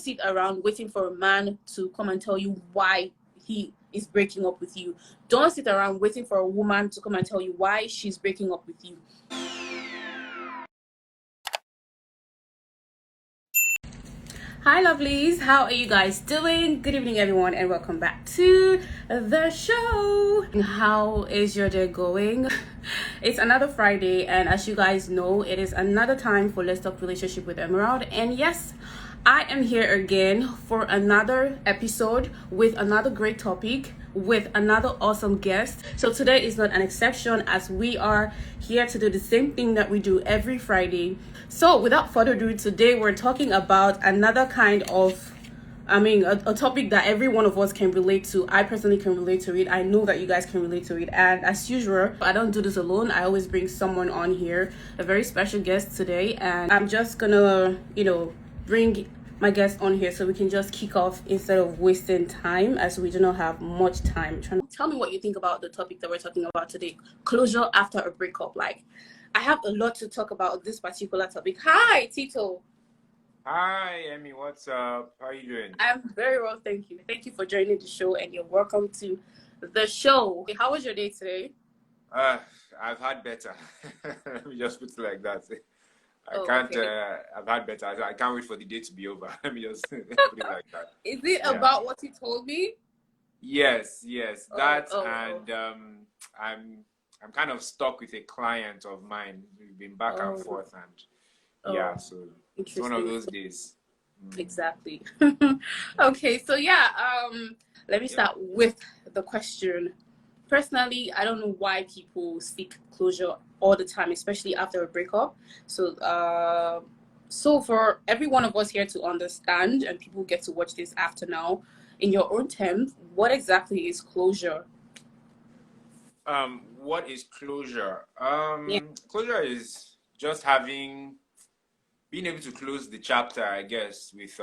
sit around waiting for a man to come and tell you why he is breaking up with you. Don't sit around waiting for a woman to come and tell you why she's breaking up with you. Hi lovelies, how are you guys doing? Good evening everyone, and welcome back to the show. How is your day going? It's another Friday, and as you guys know, it is another time for Let's Talk Relationship with Emerald. And yes, I am here again for another episode with another great topic, with another awesome guest. So today is not an exception, as we are here to do the same thing that we do every Friday. So without further ado, today we're talking about another kind of a topic that every one of us can relate to. I personally can relate to it. I know that you guys can relate to it. And as usual, I don't do this alone. I always bring someone on here, a very special guest today. And I'm just gonna, bring my guest on here so we can just kick off instead of wasting time, as we do not have much time. Tell me what you think about the topic that we're talking about today. Closure after a breakup. Like, I have a lot to talk about this particular topic. Hi, Tito. Hi, Emmy. What's up? How are you doing? I'm very well, thank you. Thank you for joining the show, and you're welcome to the show. How was your day today? I've had better. Let me just put it like that. I've had better. I can't wait for the day to be over. Let me just put it like that. Is it about what you told me? Yes. I'm kind of stuck with a client of mine. We've been back and forth, and so it's one of those days. Exactly. Okay, so let me start with the question. Personally, I don't know why people seek closure all the time, especially after a breakup. So for every one of us here to understand, and people get to watch this after now, in your own terms, what exactly is closure? What is closure? Closure is just being able to close the chapter, I guess, with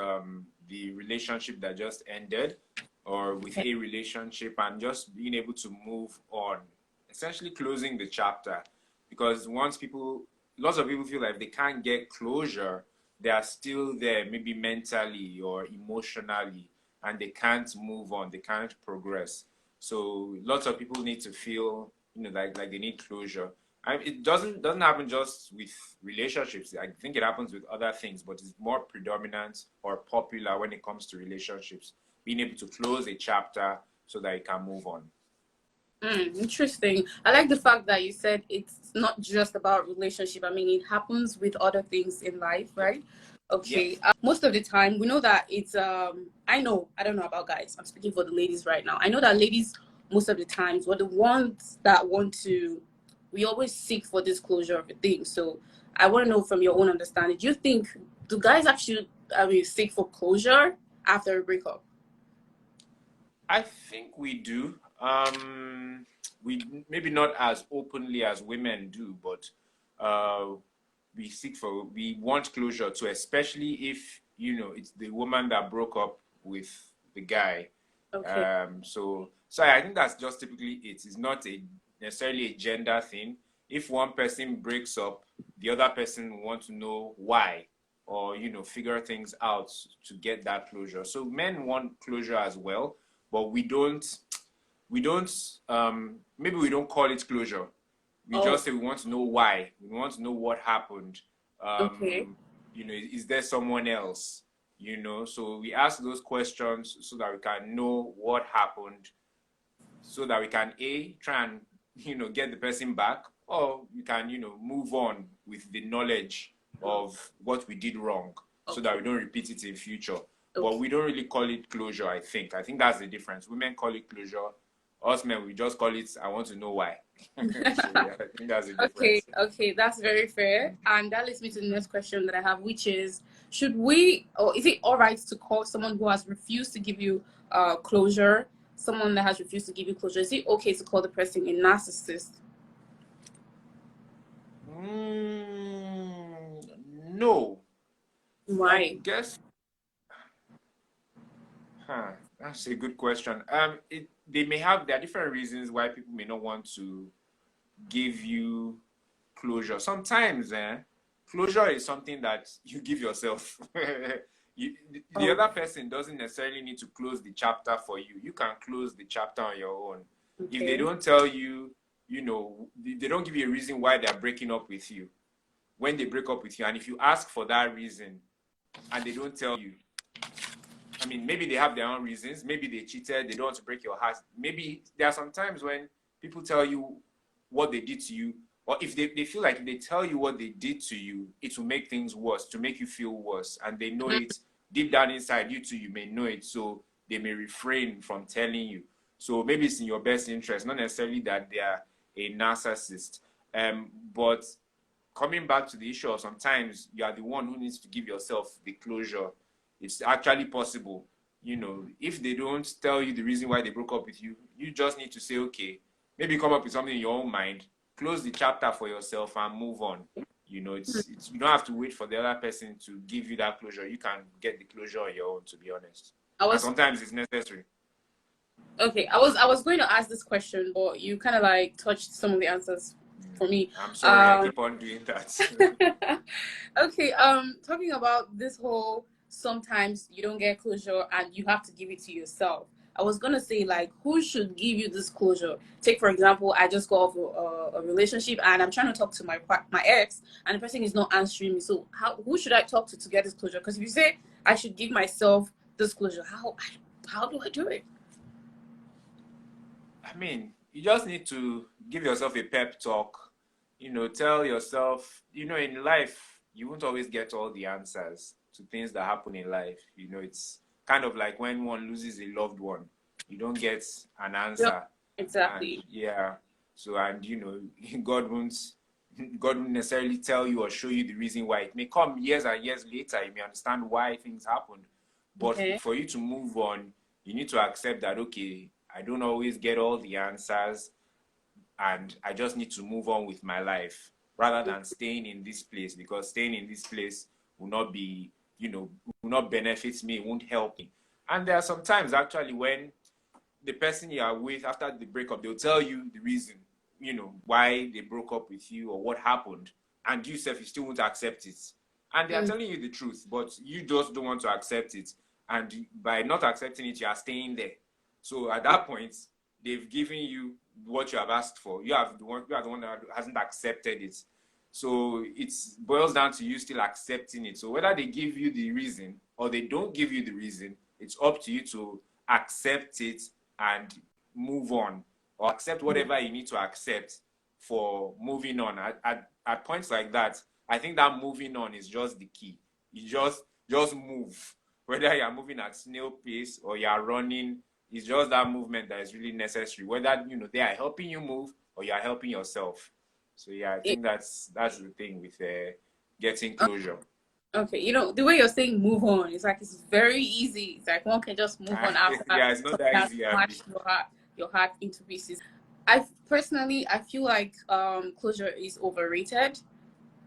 the relationship that just ended, or with a relationship, and just being able to move on. Essentially closing the chapter, because lots of people feel like they can't get closure, they are still there, maybe mentally or emotionally, and they can't move on, they can't progress. So lots of people need to feel, like they need closure. It doesn't happen just with relationships. I think it happens with other things, but it's more predominant or popular when it comes to relationships. Being able to close a chapter so that you can move on. Interesting. I like the fact that you said it's not just about relationship. I mean, it happens with other things in life, right? Okay. Yeah. Most of the time, we know that it's I don't know about guys. I'm speaking for the ladies right now. I know that ladies, most of the times, were the ones that we always seek for disclosure of a thing. So I want to know, from your own understanding, do guys actually seek for closure after a breakup? I think we do. We maybe not as openly as women do, but we want closure too, especially if it's the woman that broke up with the guy. Okay. So I think that's just typically it. It's not necessarily a gender thing. If one person breaks up, the other person wants to know why, or figure things out to get that closure. So men want closure as well, but we don't maybe we don't call it closure. We just say we want to know why. We want to know what happened. Okay. Is there someone else? So we ask those questions so that we can know what happened, so that we can try and get the person back, or we can move on with the knowledge of what we did wrong, so that we don't repeat it in future. But we don't really call it closure. I think that's the difference. Women call it closure. Us men, we just call it, I want to know why. So, I think that's the difference. Okay, that's very fair. And that leads me to the next question that I have, which is, should we, or is it all right to call someone who has refused to give you closure, someone that has refused to give you closure, is it okay to call the person a narcissist? No. Why? I guess that's a good question. There are different reasons why people may not want to give you closure. Sometimes, closure is something that you give yourself. The other person doesn't necessarily need to close the chapter for you. You can close the chapter on your own. Okay. If they don't tell you, they don't give you a reason why they're breaking up with you, when they break up with you, and if you ask for that reason and they don't tell you, I mean, maybe they have their own reasons. Maybe they cheated. They don't want to break your heart. Maybe there are some times when people tell you what they did to you, or if they feel like if they tell you what they did to you, it will make things worse, to make you feel worse. And they know it deep down inside you too, you may know it. So they may refrain from telling you. So maybe it's in your best interest, not necessarily that they are a narcissist. But coming back to the issue of sometimes you are the one who needs to give yourself the closure. It's actually possible. If they don't tell you the reason why they broke up with you, you just need to say, okay, maybe come up with something in your own mind, close the chapter for yourself and move on. You don't have to wait for the other person to give you that closure. You can get the closure on your own, to be honest. And sometimes it's necessary. Okay, I was going to ask this question, but you kind of like touched some of the answers for me. I'm sorry, I keep on doing that. Okay, talking about this whole sometimes you don't get closure and you have to give it to yourself. I was gonna say, like, who should give you this closure? Take, for example, I just got off a relationship and I'm trying to talk to my ex and the person is not answering me. So who should I talk to get this closure? Because if you say I should give myself this closure, how do I do it? I mean, you just need to give yourself a pep talk. Tell yourself, in life, you won't always get all the answers to things that happen in life. It's kind of like when one loses a loved one, you don't get an answer. Yep, exactly. And, yeah. So, and God won't necessarily tell you or show you the reason why. It may come years and years later. You may understand why things happened. But for you to move on, you need to accept that, okay, I don't always get all the answers and I just need to move on with my life rather than staying in this place, because staying in this place will not be, will not benefit me, it won't help me. And there are some times actually when the person you are with after the breakup, they'll tell you the reason, why they broke up with you or what happened. And you still won't accept it. And they are telling you the truth, but you just don't want to accept it. And by not accepting it, you are staying there. So at that point, they've given you what you have asked for. You are the one that hasn't accepted it. So it boils down to you still accepting it. So whether they give you the reason or they don't give you the reason, it's up to you to accept it and move on, or accept whatever you need to accept for moving on. At points like that, I think that moving on is just the key. You just move. Whether you're moving at snail pace or you're running, it's just that movement that is really necessary. Whether they are helping you move or you are helping yourself. So yeah, I think that's the thing with getting closure. Okay, the way you're saying move on, it's like it's very easy. It's like one can just move on after. Yeah, it's not that easy. Smash your heart into pieces. I feel like closure is overrated.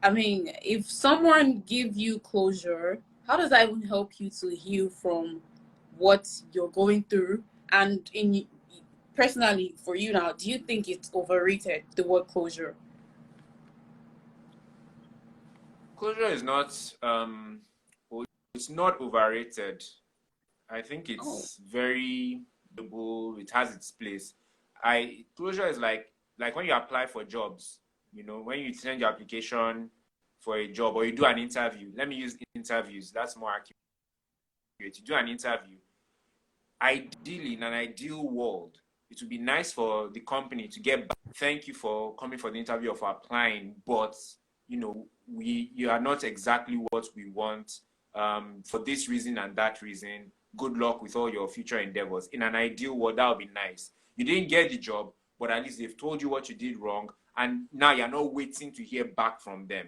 I mean, if someone give you closure, how does that even help you to heal from what you're going through? And personally, for you now, do you think it's overrated, the word closure? Closure is not it's not overrated. I think it's very doable. It has its place. Closure is like when you apply for jobs, when you send your application for a job or you do an interview. Let me use interviews, that's more accurate. You do an interview. Ideally, in an ideal world, it would be nice for the company to get back. Thank you for coming for the interview or for applying, but you are not exactly what we want for this reason and that reason. Good luck with all your future endeavors. In an ideal world, that would be nice. You didn't get the job, but at least they've told you what you did wrong, and now you're not waiting to hear back from them.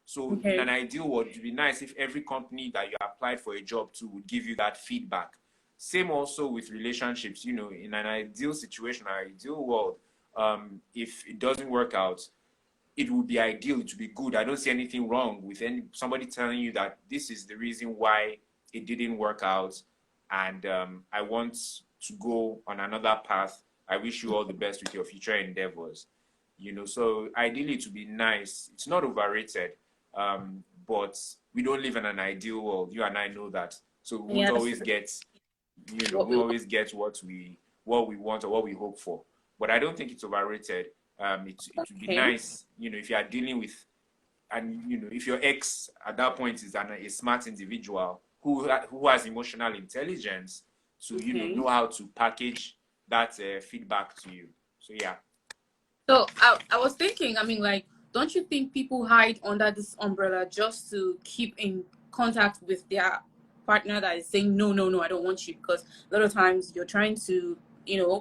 So in an ideal world, it would be nice if every company that you applied for a job to would give you that feedback. Same also with relationships. In an ideal situation, an ideal world, if it doesn't work out, it would be ideal, it would be good. I don't see anything wrong with somebody telling you that this is the reason why it didn't work out, and I want to go on another path. I wish you all the best with your future endeavors. So ideally it would be nice. It's not overrated, but we don't live in an ideal world. You and I know that. So we won't Yeah, that's always true. get, What we we won't always get what we want or what we hope for. But I don't think it's overrated. It would be okay. nice, if you are dealing with, and if your ex at that point is a smart individual who has emotional intelligence to Okay. know how to package that feedback to you. So yeah. So I was thinking, I mean, like, don't you think people hide under this umbrella just to keep in contact with their partner that is saying no, no, no, I don't want you? Because a lot of times you're trying to,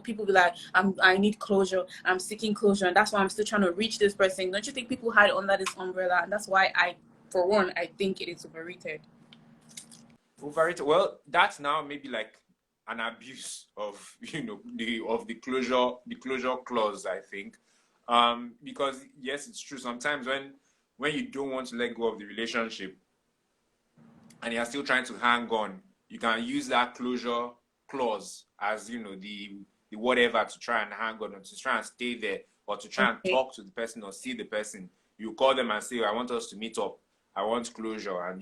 people be like, I need closure, I'm seeking closure, and that's why I'm still trying to reach this person. Don't you think people hide under this umbrella? And that's why for one, I think it is overrated. Overrated. Well, that's now maybe like an abuse of the closure clause, I think. Because yes, it's true. Sometimes when you don't want to let go of the relationship and you're still trying to hang on, you can use that closure clause as the whatever to try and hang on, or to try and stay there, or to try and Okay. talk to the person or see the person. You call them and say, I want us to meet up, I want closure, and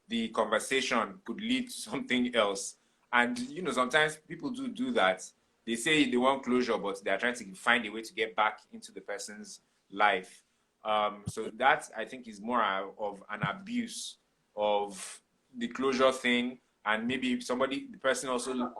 the conversation could lead to something else. And sometimes people do that. They say they want closure, but they're trying to find a way to get back into the person's life. So that, I think, is more of an abuse of the closure thing, and maybe the person also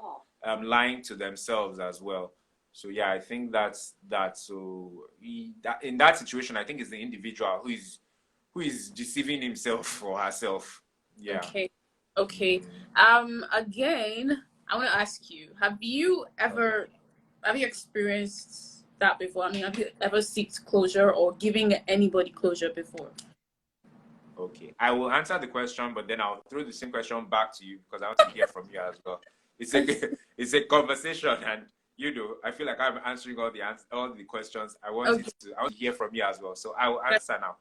lying to themselves as well. So yeah, I think that's that. So in that situation, I think it's the individual who is deceiving himself or herself. Yeah. Okay. Okay. Again, I want to ask you, Okay. have you experienced that before? I mean, have you ever sought closure or giving anybody closure before? Okay. I will answer the question, but then I'll throw the same question back to you because I want to hear from you as well. It's a it's a conversation, and I feel like I'm answering all the questions. I want Okay. to hear from you as well. So I will answer now.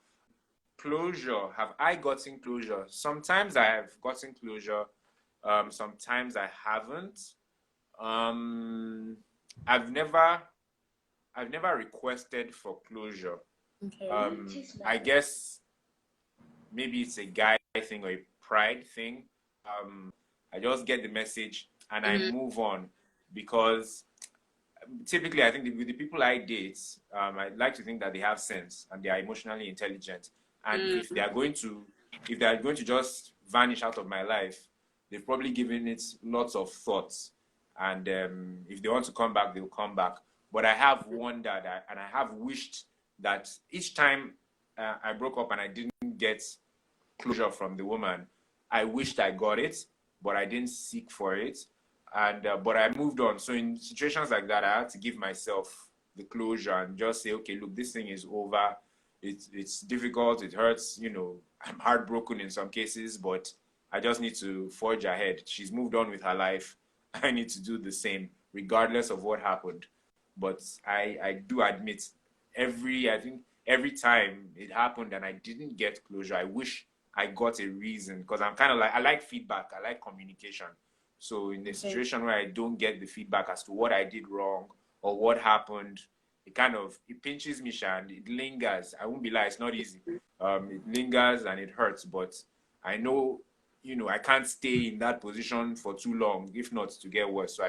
Closure. Have I gotten closure? Sometimes I have gotten closure. Sometimes I haven't. Um, I've never I've never requested for closure. Okay. I guess maybe it's a guy thing or a pride thing. I just get the message and I Mm-hmm. move on, because typically I think with the people I date, I like to think that they have sense and they are emotionally intelligent. And if they are going to just vanish out of my life, they've probably given it lots of thoughts. And if they want to come back, they'll come back. But I have wondered, and I have wished that each time I broke up and I didn't get closure from the woman, I wished I got it, but I didn't seek for it. And but I moved on. So in situations like that, I had to give myself the closure and just say, okay, look, this thing is over. It's difficult. It hurts. I'm heartbroken in some cases, but I just need to forge ahead. She's moved on with her life. I need to do the same, regardless of what happened. But I do admit, I think every time it happened and I didn't get closure, I wish I got a reason, because I'm kind of like, I like feedback, I like communication. So in a Okay. situation where I don't get the feedback as to what I did wrong or what happened, it pinches me, and it lingers. I won't be like, it's not easy. It lingers and it hurts, but I know, I can't stay in that position for too long, if not to get worse. So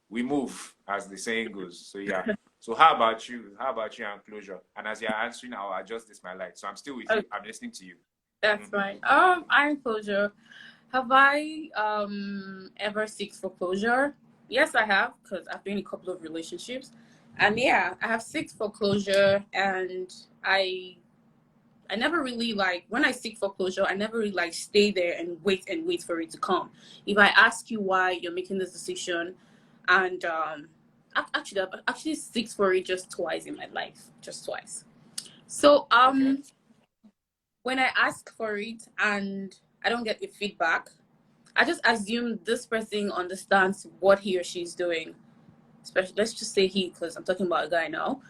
we move, as the saying goes. So yeah. So how about you? How about you and closure? And as you're answering, I'll adjust this my light. So I'm still with Okay, you. I'm listening to you. that's Mm-hmm. fine. Iron closure. Have I ever seeked for closure? Yes, I have, because I've been in a couple of relationships, and yeah, I have seeked for closure, and I never really, like, when I seek for closure, I never really like stay there and wait for it to come. If I ask you why you're making this decision, and actually I've actually seeked for it just twice in my life, just twice. So Okay. when I ask for it and I don't get the feedback, I just assume this person understands what he or she is doing. Especially, let's just say he, because I'm talking about a guy now.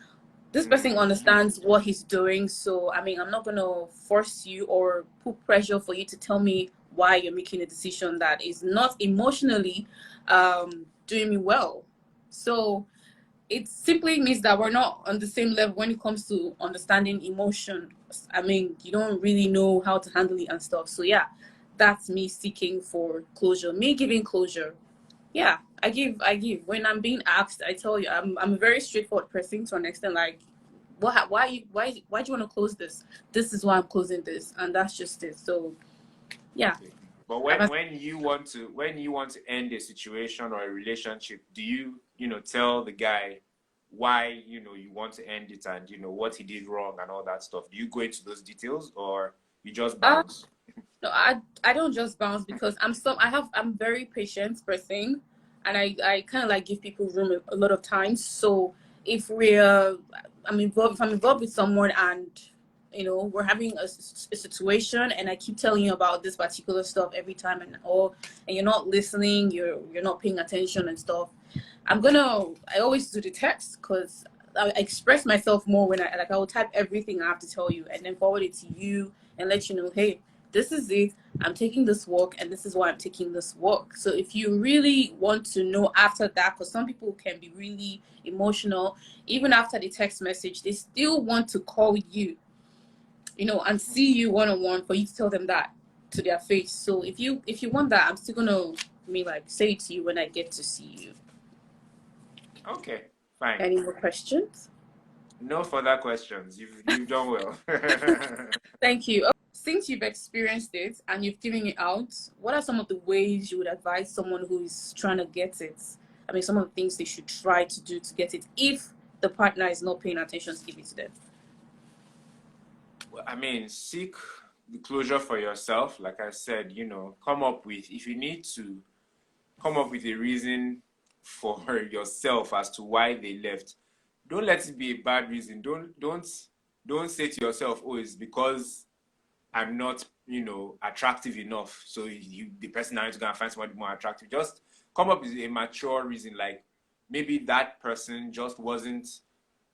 This person Mm-hmm. understands what he's doing. So, I mean, I'm not going to force you or put pressure for you to tell me why you're making a decision that is not emotionally doing me well. So, it simply means that we're not on the same level when it comes to understanding emotion. I mean, you don't really know how to handle it and stuff. So, yeah, that's me seeking for closure, me giving closure. Yeah, I give. When I'm being asked, I tell you, I'm a very straightforward person to an extent. Like, why do you want to close this? This is why I'm closing this, and that's just it. So, yeah. Okay. But I've- when you want to end a situation or a relationship, do you tell the guy why you want to end it and what he did wrong and all that stuff? Do you go into those details or you just Uh, bounce? no, I don't just bounce because I'm very patient person, and I kind of like give people room a lot of times. So if if I'm involved with someone and we're having a situation and I keep telling you about this particular stuff every time and you're not listening, you're not paying attention and stuff, I always do the text because I express myself more when I will type everything I have to tell you and then forward it to you and let you know, hey, this is it. I'm taking this walk and this is why I'm taking this walk. So if you really want to know after that, because some people can be really emotional, even after the text message, they still want to call you, and see you one-on-one for you to tell them that to their face. So if you want that, I'm still gonna say it to you when I get to see you. Okay, fine. Any more questions? No further questions. You've done well. Thank you. Since you've experienced it and you've given it out, what are some of the ways you would advise someone who is trying to get it? I mean, some of the things they should try to do to get it if the partner is not paying attention to give it to them. I mean, seek the closure for yourself. Like I said, if you need to come up with a reason for yourself as to why they left. Don't let it be a bad reason. Don't say to yourself, oh, it's because I'm not, attractive enough. So the person now is going to find somebody more attractive. Just come up with a mature reason. Like maybe that person just wasn't,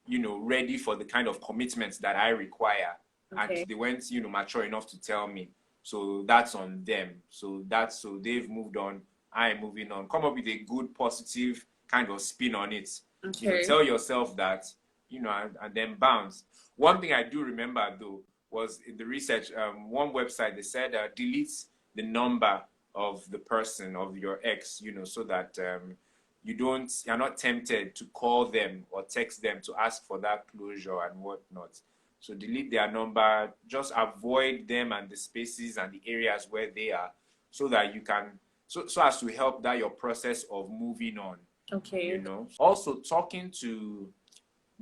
ready for the kind of commitments that I require. Okay. And they weren't, mature enough to tell me. So that's on them. So they've moved on. I am moving on. Come up with a good, positive kind of spin on it. Okay. Tell yourself that, and then bounce. One thing I do remember though was in the research, one website they said delete the number of the person of your ex, so that you're not tempted to call them or text them to ask for that closure and whatnot. So delete their number, just avoid them and the spaces and the areas where they are, so that you can so as to help that your process of moving on. Okay. Also talking to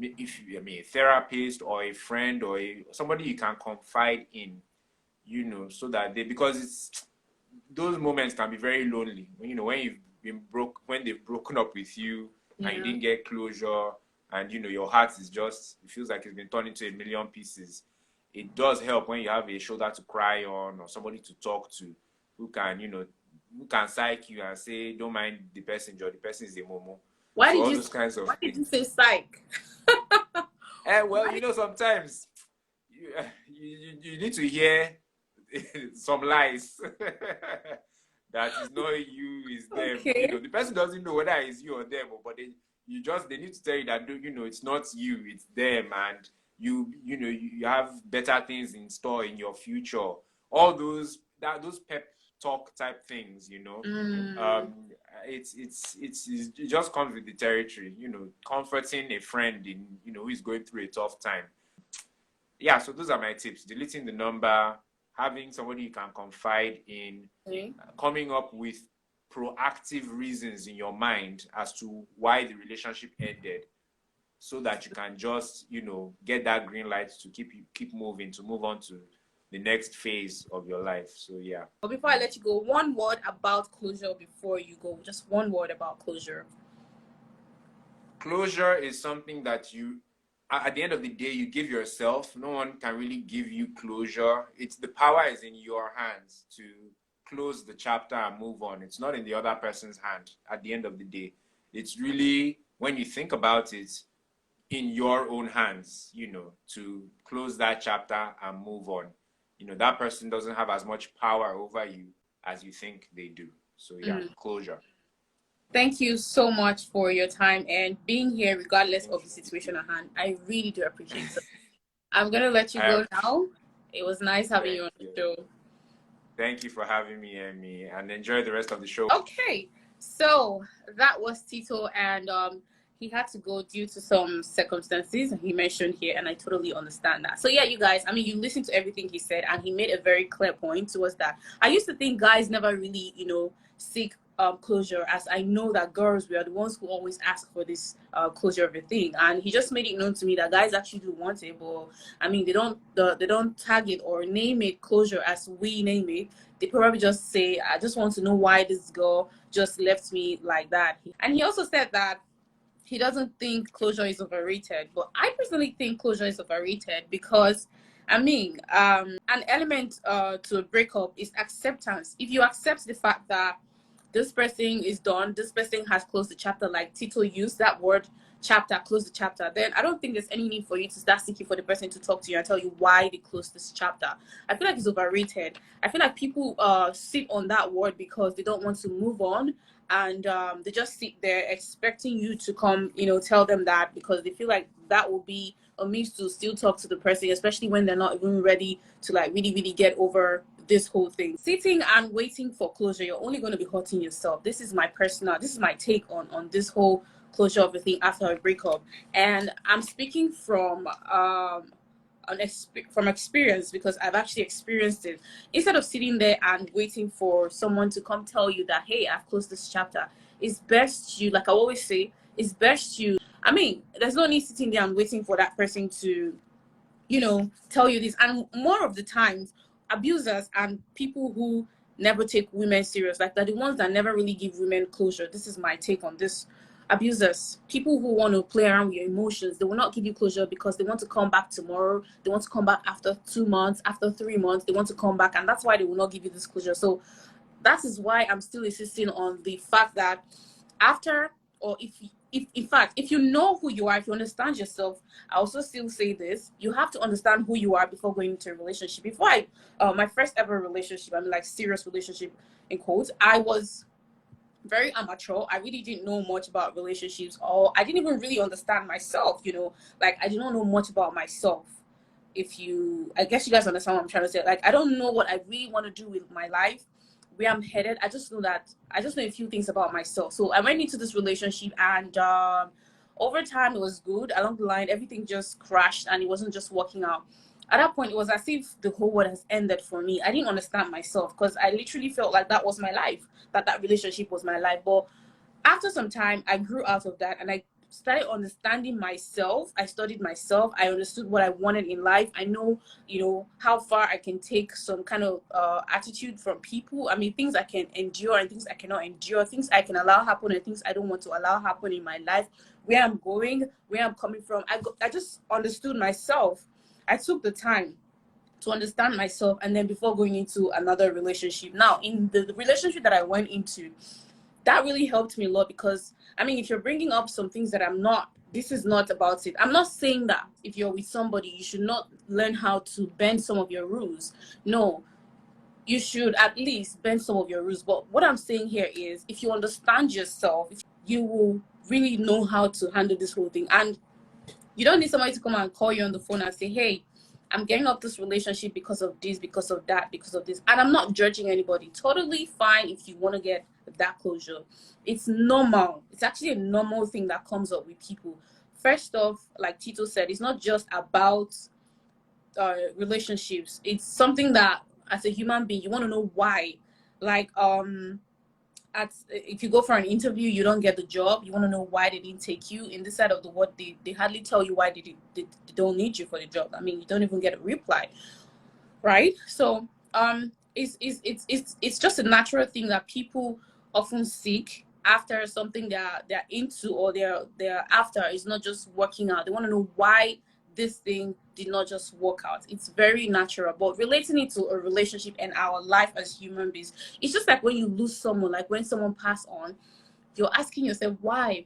a therapist or a friend or somebody you can confide in, so that because those moments can be very lonely. When they've broken up with you and you didn't get closure, and your heart it feels like it's been torn into a million pieces. It does help when you have a shoulder to cry on or somebody to talk to who can psych you and say, don't mind the person, Joe, the person is a momo. Why did you say psych? Well, sometimes you need to hear some lies that is not you, is them. Okay. The person doesn't know whether it's you or them, but they need to tell you that it's not you, it's them, and you have better things in store in your future. All those pep talk type things, it just comes with the territory, comforting a friend in who is going through a tough time. Yeah, so those are my tips: deleting the number, having somebody you can confide in, coming up with proactive reasons in your mind as to why the relationship ended, so that you can just get that green light to keep moving, to move on to the next phase of your life. So yeah. But before I let you go, one word about closure before you go. Just one word about closure. Closure is something that at the end of the day, you give yourself. No one can really give you closure. The power is in your hands to close the chapter and move on. It's not in the other person's hand at the end of the day. It's really, when you think about it, in your own hands, to close that chapter and move on. That person doesn't have as much power over you as you think they do. So yeah, closure. Thank you so much for your time and being here regardless of the situation at hand. I really do appreciate it. I'm going to let you go now. It was nice having you on the show. Thank you for having me, Emmy, and enjoy the rest of the show. Okay, so that was Tito, and he had to go due to some circumstances he mentioned here, and I totally understand that. So yeah, you guys, I mean, you listened to everything he said, and he made a very clear point towards that. I used to think guys never really, seek closure, as I know that girls were the ones who always ask for this closure of a thing, and he just made it known to me that guys actually do want it, but I mean, they don't tag it or name it closure as we name it. They probably just say, I just want to know why this girl just left me like that. And he also said that he doesn't think closure is overrated, but I personally think closure is overrated because, I mean, an element to a breakup is acceptance. If you accept the fact that this person is done, this person has closed the chapter, like Tito used that word, chapter, close the chapter, then I don't think there's any need for you to start seeking for the person to talk to you and tell you why they closed this chapter. I feel like it's overrated. I feel like people sit on that word because they don't want to move on, and they just sit there expecting you to come, tell them that, because they feel like that will be a means to still talk to the person, especially when they're not even ready to like really, really get over this whole thing. Sitting and waiting for closure, you're only going to be hurting yourself. This is my take on this whole closure of a thing after a breakup, and I'm speaking from from experience, because I've actually experienced it. Instead of sitting there and waiting for someone to come tell you that, hey, I've closed this chapter, it's best you, like I always say, it's best you, I mean, there's no need sitting there and waiting for that person to, tell you this. And more of the times, abusers and people who never take women serious, like they're the ones that never really give women closure. This is my take on this. Abusers, people who want to play around with your emotions, they will not give you closure because they want to come back tomorrow, they want to come back after 2 months, after 3 months, they want to come back, and that's why they will not give you this closure. So that is why I'm still insisting on the fact that after, or if in fact, if you know who you are, if you understand yourself, I also still say this, you have to understand who you are before going into a relationship. Before my first ever relationship, I mean like serious relationship in quotes, I was very amateur. I really didn't know much about relationships, or I didn't even really understand myself, like I did not know much about myself. I guess you guys understand what I'm trying to say. Like, I don't know what I really want to do with my life, where I'm headed. I just know a few things about myself. So I went into this relationship, and over time it was good. Along the line, everything just crashed and it wasn't just working out. At that point, it was as if the whole world has ended for me. I didn't understand myself because I literally felt like that was my life, that relationship was my life. But after some time, I grew out of that and I started understanding myself. I studied myself. I understood what I wanted in life. I know, how far I can take some kind of attitude from people. I mean, things I can endure and things I cannot endure, things I can allow happen and things I don't want to allow happen in my life, where I'm going, where I'm coming from. I just understood myself. I took the time to understand myself, and then before going into another relationship. Now, in the relationship that I went into, that really helped me a lot, because I mean, if you're bringing up some things that this is not about it. I'm not saying that if you're with somebody, you should not learn how to bend some of your rules. No, you should at least bend some of your rules. But what I'm saying here is, if you understand yourself, you will really know how to handle this whole thing. And you don't need somebody to come and call you on the phone and say, hey, I'm getting up this relationship because of this, because of that, because of this. And I'm not judging anybody. Totally fine if you want to get that closure. It's normal. It's actually a normal thing that comes up with people. First off, like Tito said, it's not just about relationships. It's something that, as a human being, you want to know why. Like, if you go for an interview, you don't get the job, you want to know why they didn't take you. In this side of the world, they hardly tell you why they don't need you for the job. I mean, you don't even get a reply, right? So it's just a natural thing that people often seek after something they're into, or they're after is not just working out. They want to know why this thing did not just work out. It's very natural. But relating it to a relationship and our life as human beings, it's just like when you lose someone, like when someone passed on, you're asking yourself, why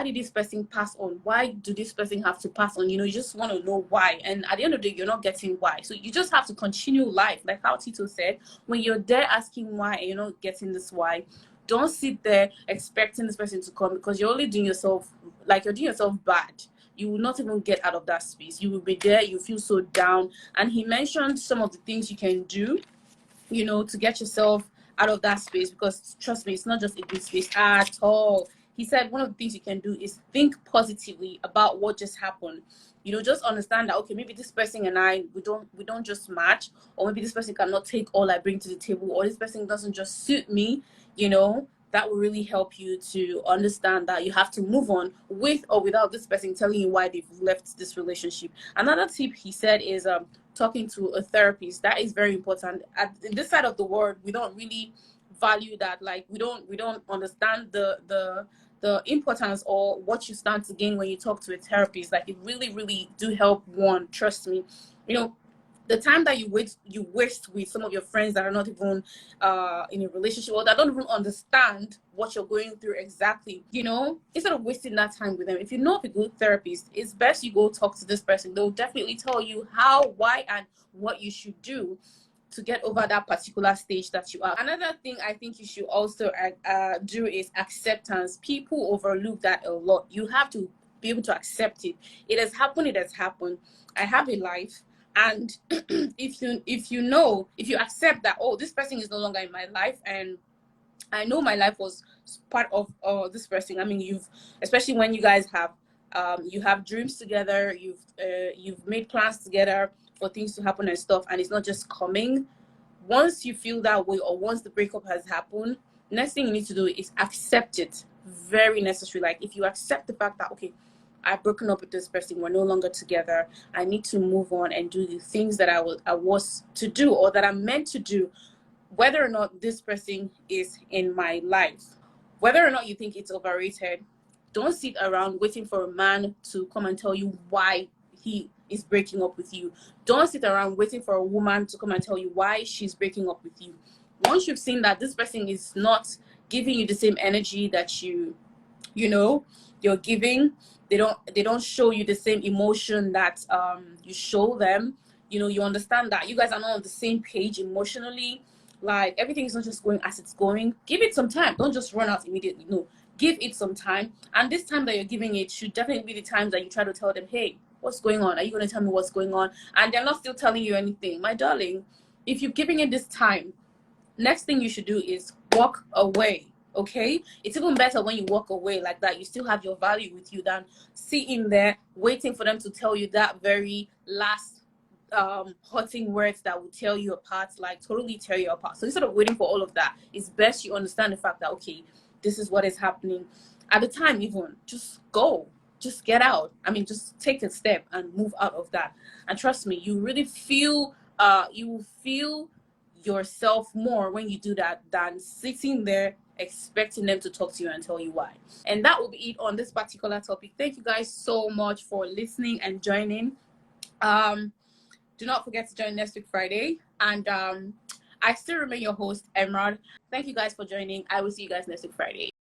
did this person pass on? Why do this person have to pass on? You just want to know why. And at the end of the day, you're not getting why. So you just have to continue life. Like how Tito said, when you're there asking why and you're not getting this why, don't sit there expecting this person to come, because you're only doing yourself, like, you're doing yourself bad. You will not even get out of that space. You will be there, you feel so down. And he mentioned some of the things you can do to get yourself out of that space, because trust me, it's not just a good space at all. He said one of the things you can do is think positively about what just happened. Just understand that, okay, maybe this person and I, we don't just match, or maybe this person cannot take all I bring to the table, or this person doesn't just suit me. That will really help you to understand that you have to move on with or without this person telling you why they've left this relationship. Another tip he said is talking to a therapist. That is very important. In this side of the world, we don't really value that. Like, we don't understand the importance or what you stand to gain when you talk to a therapist. Like, it really, really do help one. Trust me. The time that you waste with some of your friends that are not even in a relationship, or that don't even understand what you're going through exactly, instead of wasting that time with them, if you know a good therapist, it's best you go talk to this person. They'll definitely tell you how, why, and what you should do to get over that particular stage that you are. Another thing I think you should also do is acceptance. People overlook that a lot. You have to be able to accept it. It has happened. I have a life. And if you accept that, oh, this person is no longer in my life, and I know my life was part of this person. I mean, especially when you guys you have dreams together, you've made plans together for things to happen and stuff, and it's not just coming. Once you feel that way, or once the breakup has happened, next thing you need to do is accept it. Very necessary. Like, if you accept the fact that, okay, I've broken up with this person, we're no longer together, I need to move on and do the things that I was to do, or that I'm meant to do, whether or not this person is in my life. Whether or not you think it's overrated, don't sit around waiting for a man to come and tell you why he is breaking up with you. Don't sit around waiting for a woman to come and tell you why she's breaking up with you. Once you've seen that this person is not giving you the same energy that you're giving, they don't show you the same emotion that you show them, you understand that you guys are not on the same page emotionally, like everything is not just going as it's going, give it some time. Don't just run out immediately. No, give it some time. And this time that you're giving it should definitely be the time that you try to tell them, hey, what's going on? Are you going to tell me what's going on? And they're not still telling you anything. My darling, if you're giving it this time, next thing you should do is walk away. Okay, it's even better when you walk away like that. You still have your value with you than sitting there waiting for them to tell you that very last hurting words that will tear you apart, like totally tear you apart. So instead of waiting for all of that, it's best you understand the fact that, okay, this is what is happening at the time. Even just go, just get out. I mean, just take a step and move out of that. And trust me, you really feel you will feel yourself more when you do that than sitting there expecting them to talk to you and tell you why. And that will be it on this particular topic. Thank you guys so much for listening and joining. Do not forget to join next week Friday, and I still remain your host, Emerald. Thank you guys for joining. I will see you guys next week Friday.